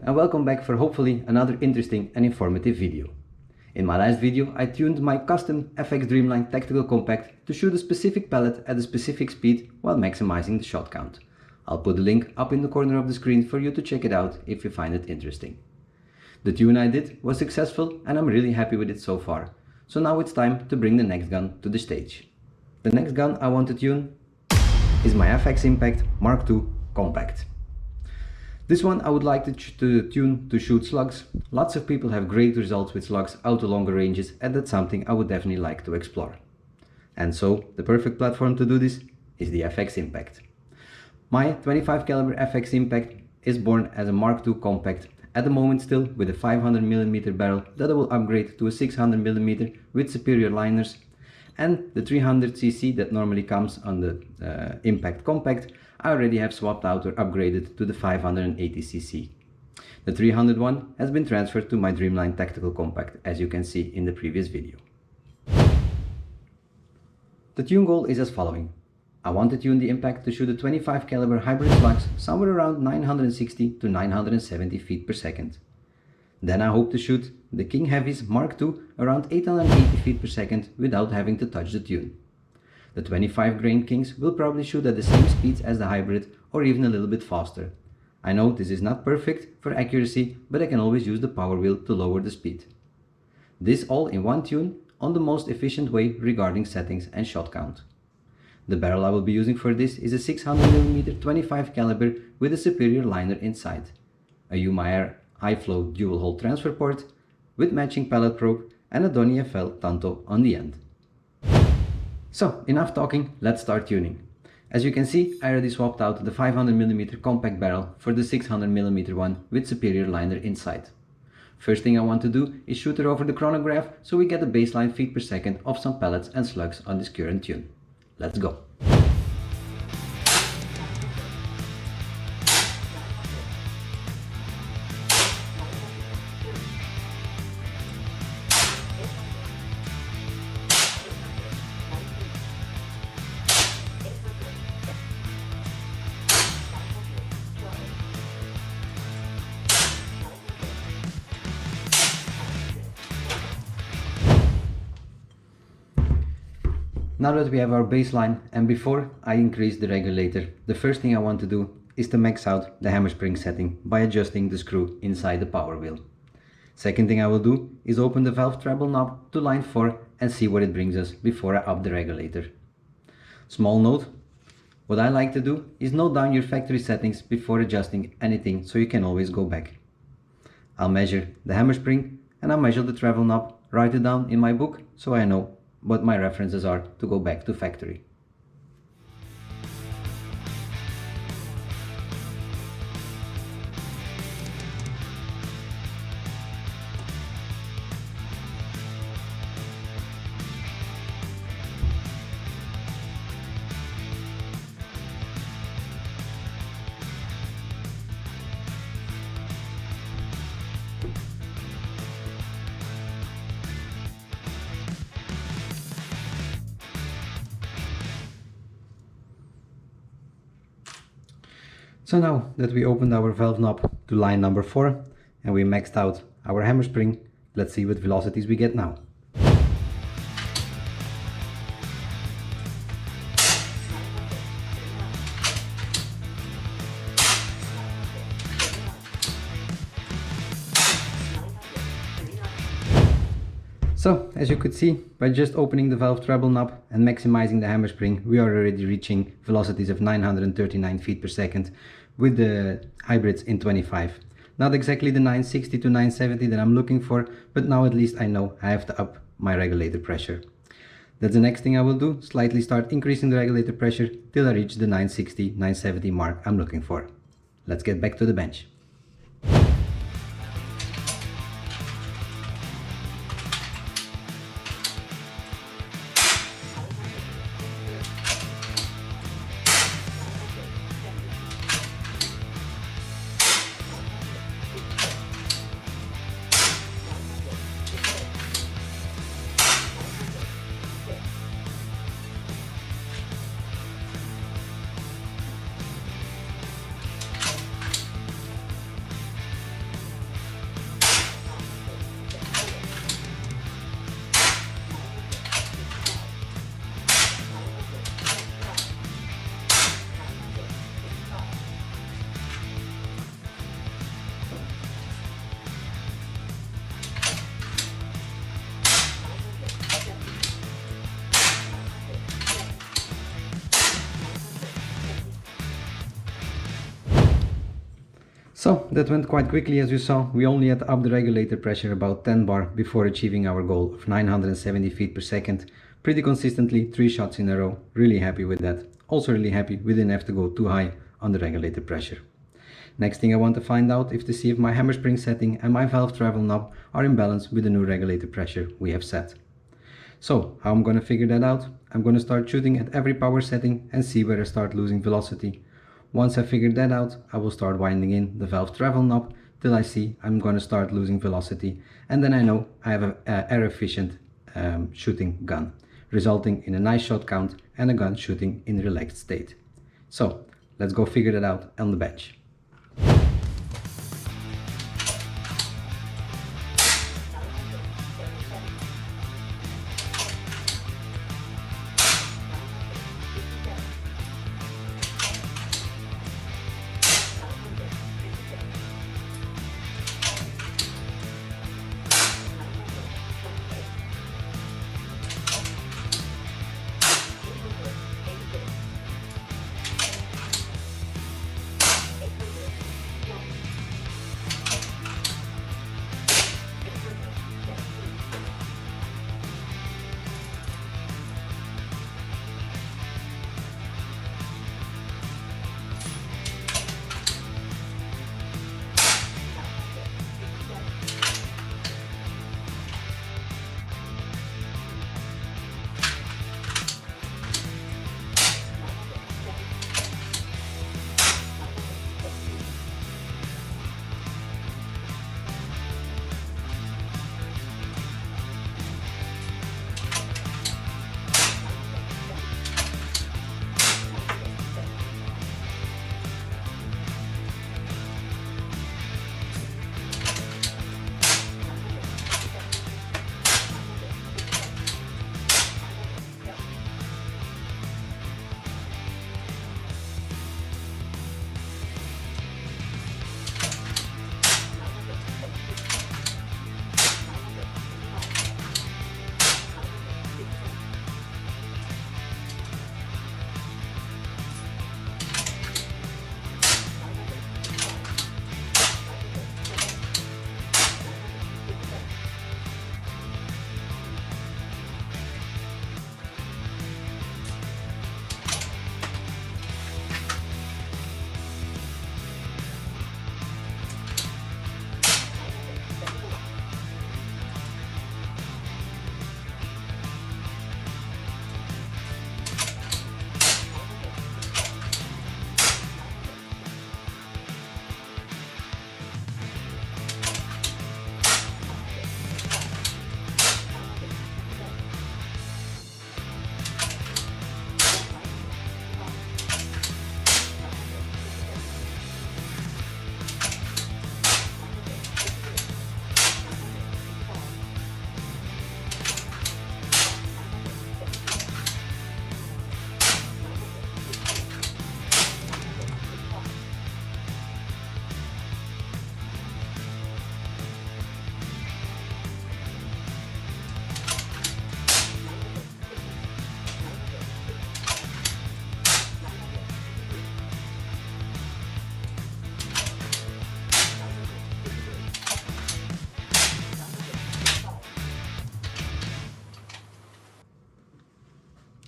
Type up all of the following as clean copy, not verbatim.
and welcome back for hopefully another interesting and informative video. In my last video I tuned my custom FX Dreamline Tactical Compact to shoot a specific pellet at a specific speed while maximizing the shot count. I'll put the link up in the corner of the screen for you to check it out if you find it interesting. The tune I did was successful and I'm really happy with it so far. So now it's time to bring the next gun to the stage. The next gun I want to tune is my FX Impact MKII Compact. This one I would like to tune to shoot slugs. Lots of people have great results with slugs out to longer ranges, and that's something I would definitely like to explore. And so the perfect platform to do this is the FX Impact. My 25 caliber FX Impact is born as a Mark II compact, at the moment still with a 500mm barrel that I will upgrade to a 600mm with superior liners, and the 300cc that normally comes on the Impact Compact I already have swapped out or upgraded to the 580cc. The 301 has been transferred to my Dreamline Tactical Compact, as you can see in the previous video. The tune goal is as following. I want to tune the Impact to shoot a 25 caliber hybrid slugs somewhere around 960 to 970 feet per second. Then I hope to shoot the King Heavy's Mark II around 880 feet per second without having to touch the tune. The 25 grain Kings will probably shoot at the same speeds as the hybrid or even a little bit faster. I know this is not perfect for accuracy, but I can always use the power wheel to lower the speed. This all in one tune on the most efficient way regarding settings and shot count. The barrel I will be using for this is a 600mm 25 caliber with a superior liner inside, a Umair high flow dual hole transfer port with matching pellet probe and a Donny FL Tanto on the end. So enough talking, let's start tuning. As you can see, I already swapped out the 500mm compact barrel for the 600mm one with superior liner inside. First thing I want to do is shoot it over the chronograph so we get a baseline feet per second of some pellets and slugs on this current tune. Let's go! Now that we have our baseline and before I increase the regulator, the first thing I want to do is to max out the hammer spring setting by adjusting the screw inside the power wheel. Second thing I will do is open the valve treble knob to line 4 and see what it brings us before I up the regulator. Small note, what I like to do is note down your factory settings before adjusting anything so you can always go back. I'll measure the hammer spring and I'll measure the treble knob, write it down in my book so I know what my references are to go back to factory. So now that we opened our valve knob to line number 4 and we maxed out our hammer spring, let's see what velocities we get now. So, as you could see, by just opening the valve treble knob and maximizing the hammer spring, we are already reaching velocities of 939 feet per second with the hybrids in 25. Not exactly the 960 to 970 that I'm looking for, but now at least I know I have to up my regulator pressure. That's the next thing I will do, slightly start increasing the regulator pressure till I reach the 960, 970 mark I'm looking for. Let's get back to the bench. So that went quite quickly, as you saw. We only had to up the regulator pressure about 10 bar before achieving our goal of 970 feet per second. Pretty consistently, 3 shots in a row. Really happy with that. Also really happy we didn't have to go too high on the regulator pressure. Next thing I want to find out is to see if my hammer spring setting and my valve travel knob are in balance with the new regulator pressure we have set. So how I'm going to figure that out? I'm going to start shooting at every power setting and see where I start losing velocity. Once I figure that out, I will start winding in the valve travel knob till I see I'm going to start losing velocity, and then I know I have an air efficient shooting gun, resulting in a nice shot count and a gun shooting in a relaxed state. So let's go figure that out on the bench.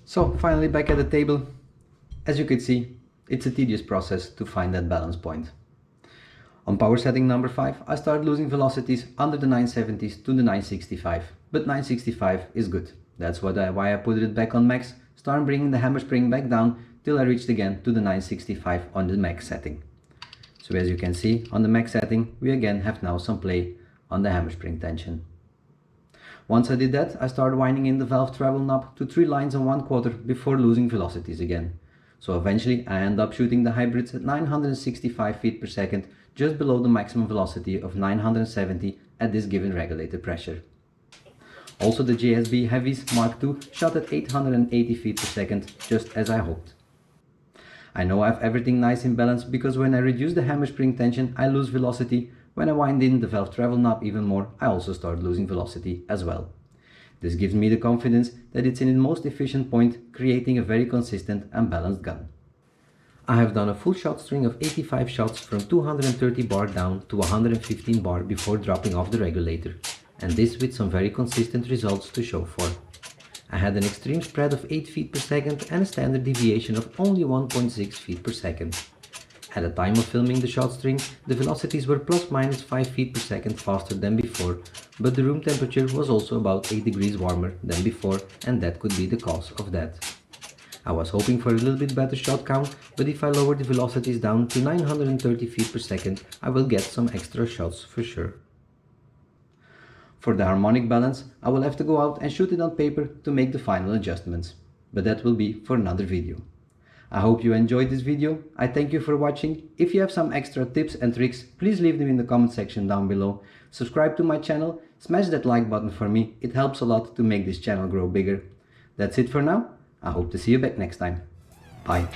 So finally back at the table. As you can see, it's a tedious process to find that balance point. On power setting number 5, I start losing velocities under the 970s to the 965, but 965 is good. That's why I put it back on max, start bringing the hammer spring back down till I reached again to the 965 on the max setting. So as you can see, on the max setting, we again have now some play on the hammer spring tension. Once I did that, I started winding in the valve travel knob to 3 lines and 1/4 before losing velocities again. So eventually I end up shooting the hybrids at 965 feet per second, just below the maximum velocity of 970 at this given regulator pressure. Also the JSB Heavies Mark II shot at 880 feet per second, just as I hoped. I know I have everything nice in balance because when I reduce the hammer spring tension, I lose velocity. When I wind in the valve travel knob even more, I also start losing velocity as well. This gives me the confidence that it's in its most efficient point, creating a very consistent and balanced gun. I have done a full shot string of 85 shots from 230 bar down to 115 bar before dropping off the regulator, and this with some very consistent results to show for. I had an extreme spread of 8 feet per second and a standard deviation of only 1.6 feet per second. At the time of filming the shot string, the velocities were plus minus 5 feet per second faster than before, but the room temperature was also about 8 degrees warmer than before, and that could be the cause of that. I was hoping for a little bit better shot count, but if I lower the velocities down to 930 feet per second, I will get some extra shots for sure. For the harmonic balance, I will have to go out and shoot it on paper to make the final adjustments, but that will be for another video. I hope you enjoyed this video. I thank you for watching. If you have some extra tips and tricks, please leave them in the comment section down below. Subscribe to my channel, smash that like button for me, it helps a lot to make this channel grow bigger. That's it for now. I hope to see you back next time. Bye.